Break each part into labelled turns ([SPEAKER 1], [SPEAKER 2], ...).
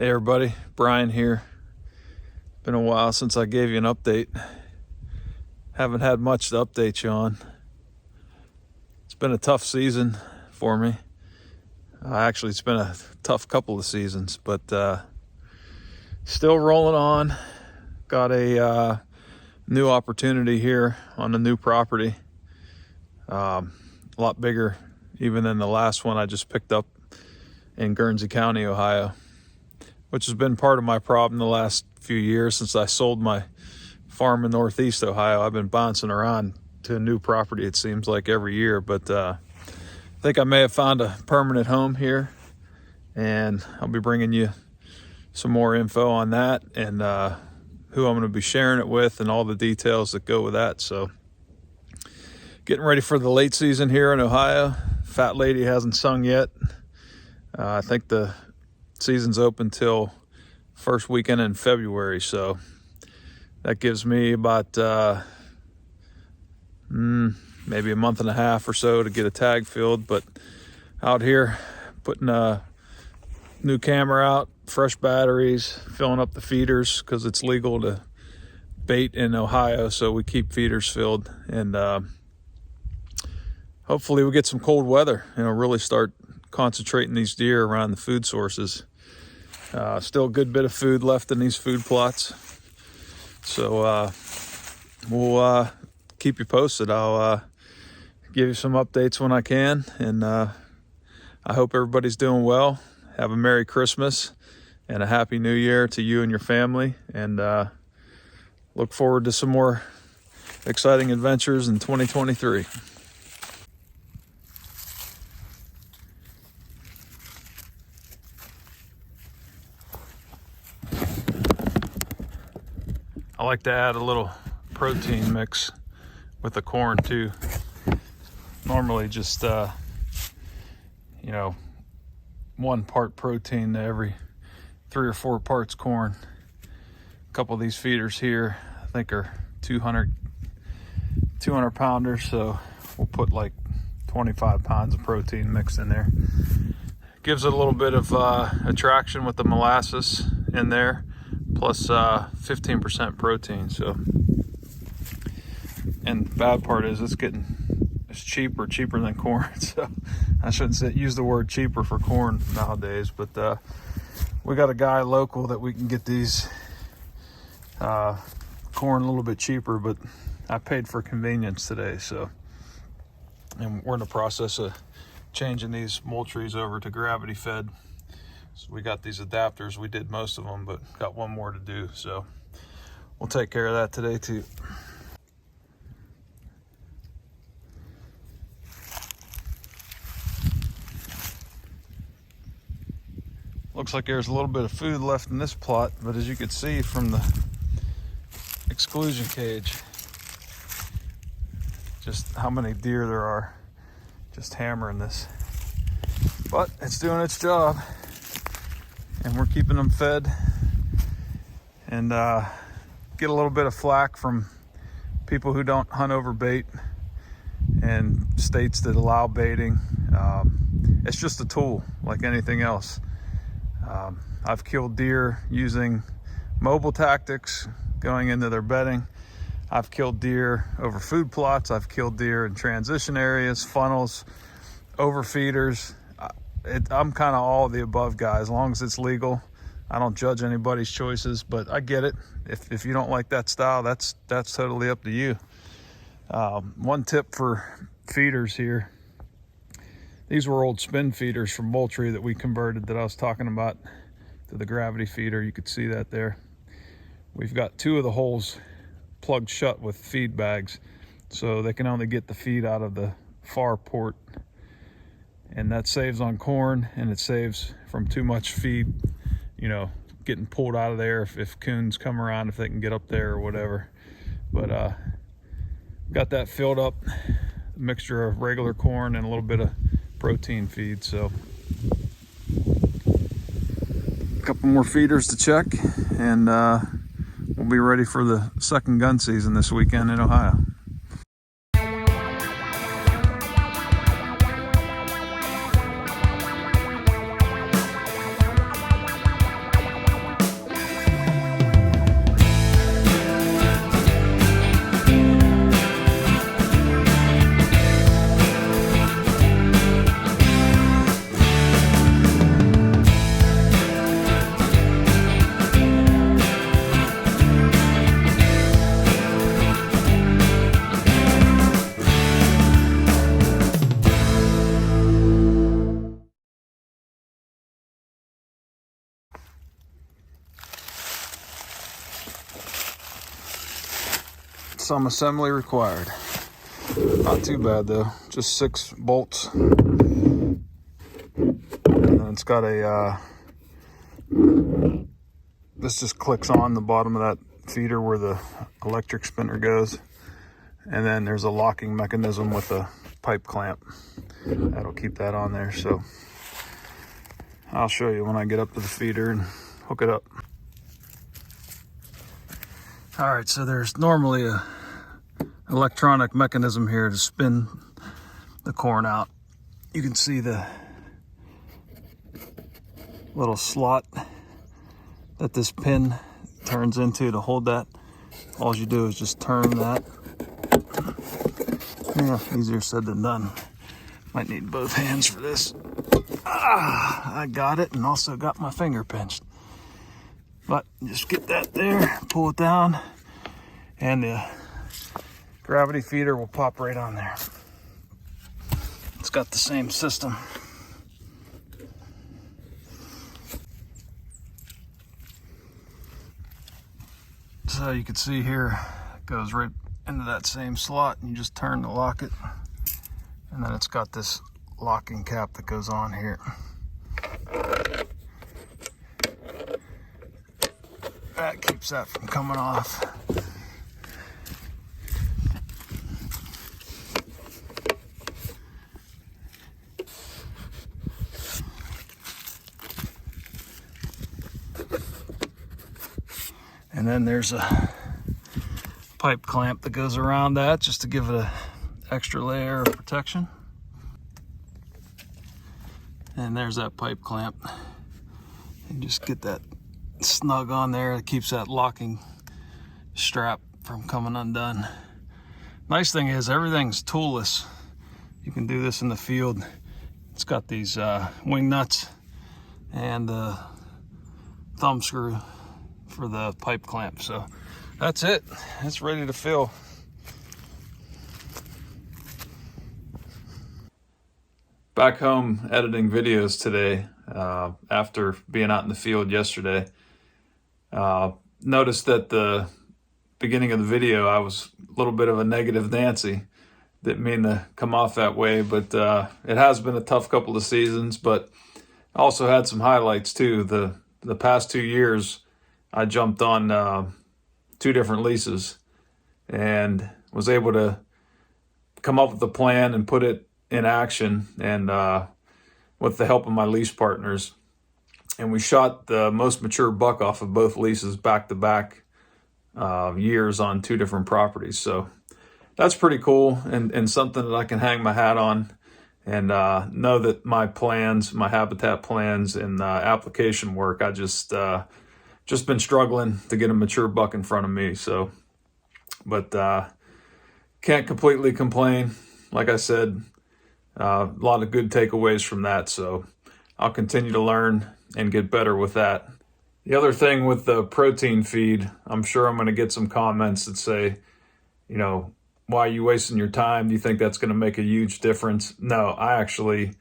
[SPEAKER 1] Hey everybody, Brian here. Been a while since I gave you an update. Haven't had much to update you on. It's been a tough season for me. Actually, it's been a tough couple of seasons, but still rolling on. Got a new opportunity here on a new property. A lot bigger even than the last one I just picked up in Guernsey County, Ohio, which has been part of my problem the last few years since I sold my farm in Northeast Ohio. I've been bouncing around to a new property, it seems like, every year, but I think I may have found a permanent home here, and I'll be bringing you some more info on that and who I'm going to be sharing it with and all the details that go with that. So getting ready for the late season here in Ohio. Fat Lady hasn't sung yet. I think the season's open till first weekend in February, so that gives me about maybe a month and a half or so to get a tag filled. But out here putting a new camera out, fresh batteries, filling up the feeders because it's legal to bait in Ohio, so we keep feeders filled, and hopefully we get some cold weather, really start concentrating these deer around the food sources. Still a good bit of food left in these food plots, so we'll keep you posted. I'll give you some updates when I can, and I hope everybody's doing well. Have a Merry Christmas and a Happy New Year to you and your family, and look forward to some more exciting adventures in 2023. I like to add a little protein mix with the corn too. Normally just, 1 part protein to every 3 or 4 parts corn. A couple of these feeders here, I think, are 200 pounders, so we'll put like 25 pounds of protein mixed in there. Gives it a little bit of attraction with the molasses in there, plus 15% protein. So, and the bad part is it's cheaper than corn. So I shouldn't use the word cheaper for corn nowadays, but we got a guy local that we can get these corn a little bit cheaper, but I paid for convenience today. So, and we're in the process of changing these moultries over to gravity fed. So we got these adapters. We did most of them, but got one more to do. So we'll take care of that today too. Looks like there's a little bit of food left in this plot, but as you can see from the exclusion cage, just how many deer there are just hammering this. But it's doing its job, and we're keeping them fed, and get a little bit of flack from people who don't hunt over bait and states that allow baiting. It's just a tool like anything else. I've killed deer using mobile tactics going into their bedding. I've killed deer over food plots. I've killed deer in transition areas, funnels, overfeeders. I'm kind of all of the above guy, as long as it's legal. I don't judge anybody's choices, but I get it. If you don't like that style, that's totally up to you. One tip for feeders here. These were old spin feeders from Moultrie that we converted, that I was talking about, to the gravity feeder. You could see that there. We've got 2 of the holes plugged shut with feed bags, so they can only get the feed out of the far port. And that saves on corn, and it saves from too much feed, getting pulled out of there if coons come around, if they can get up there or whatever. But got that filled up, a mixture of regular corn and a little bit of protein feed. So a couple more feeders to check, and we'll be ready for the second gun season this weekend in Ohio. some assembly required. Not too bad though, just 6 bolts. And then it's got a, this just clicks on the bottom of that feeder where the electric spinner goes. And then there's a locking mechanism with a pipe clamp. That'll keep that on there. So I'll show you when I get up to the feeder and hook it up. All right, so there's normally a electronic mechanism here to spin the corn out. You can see the little slot that this pin turns into to hold that. All you do is just turn that. Yeah, easier said than done. Might need both hands for this. I got it, and also got my finger pinched. But just get that there, pull it down, and the gravity feeder will pop right on there. It's got the same system. So you can see here, it goes right into that same slot, and you just turn to lock it. And then it's got this locking cap that goes on here. That keeps that from coming off. And then there's a pipe clamp that goes around that just to give it an extra layer of protection. And there's that pipe clamp. And just get that snug on there. It keeps that locking strap from coming undone. Nice thing is everything's toolless. You can do this in the field. It's got these wing nuts and the thumb screw for the pipe clamp. So that's it. It's ready to fill. Back home editing videos today after being out in the field yesterday. Noticed that the beginning of the video I was a little bit of a negative Nancy. Didn't mean to come off that way, but it has been a tough couple of seasons, but also had some highlights too. The past 2 years I jumped on 2 different leases and was able to come up with a plan and put it in action, and with the help of my lease partners. And we shot the most mature buck off of both leases back-to-back years on 2 different properties. So that's pretty cool, and something that I can hang my hat on, and know that my plans, my habitat plans and application work, I just been struggling to get a mature buck in front of me. So, but can't completely complain. Like I said, a lot of good takeaways from that. So I'll continue to learn and get better with that. The other thing with the protein feed, I'm sure I'm going to get some comments that say, you know, why are you wasting your time? Do you think that's going to make a huge difference? No, I actually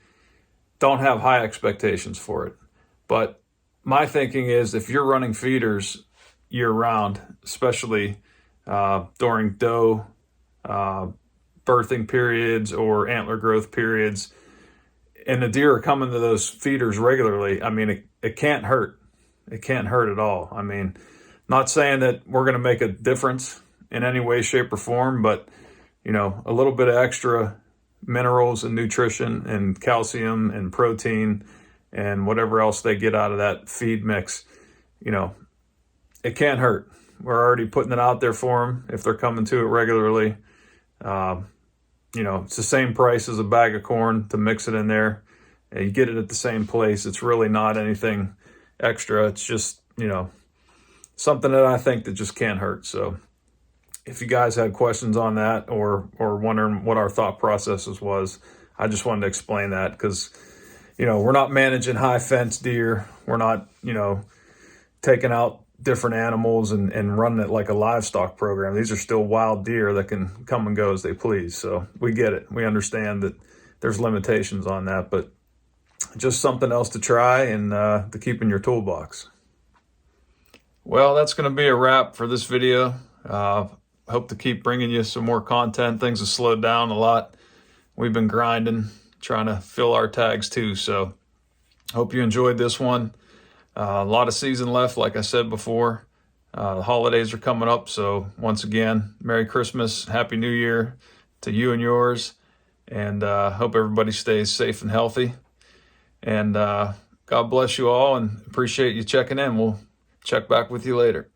[SPEAKER 1] don't have high expectations for it. But my thinking is if you're running feeders year round, especially during doe birthing periods or antler growth periods, and the deer are coming to those feeders regularly, I mean, it can't hurt. It can't hurt at all. I mean, not saying that we're going to make a difference in any way, shape, or form, but, you know, a little bit of extra minerals and nutrition and calcium and protein and whatever else they get out of that feed mix, you know, it can't hurt. We're already putting it out there for them if they're coming to it regularly. You know, it's the same price as a bag of corn to mix it in there. And you get it at the same place. It's really not anything extra. It's just, you know, something that I think that just can't hurt. So if you guys had questions on that or wondering what our thought processes was, I just wanted to explain that because, you know, we're not managing high fence deer. We're not, you know, taking out different animals and running it like a livestock program. These are still wild deer that can come and go as they please. So we get it. We understand that there's limitations on that, but just something else to try and to keep in your toolbox. Well, that's going to be a wrap for this video. hope to keep bringing you some more content. Things have slowed down a lot. We've been grinding, trying to fill our tags too. So hope you enjoyed this one. A lot of season left, like I said before. The holidays are coming up. So once again, Merry Christmas, Happy New Year to you and yours. And hope everybody stays safe and healthy. And God bless you all, and appreciate you checking in. We'll check back with you later.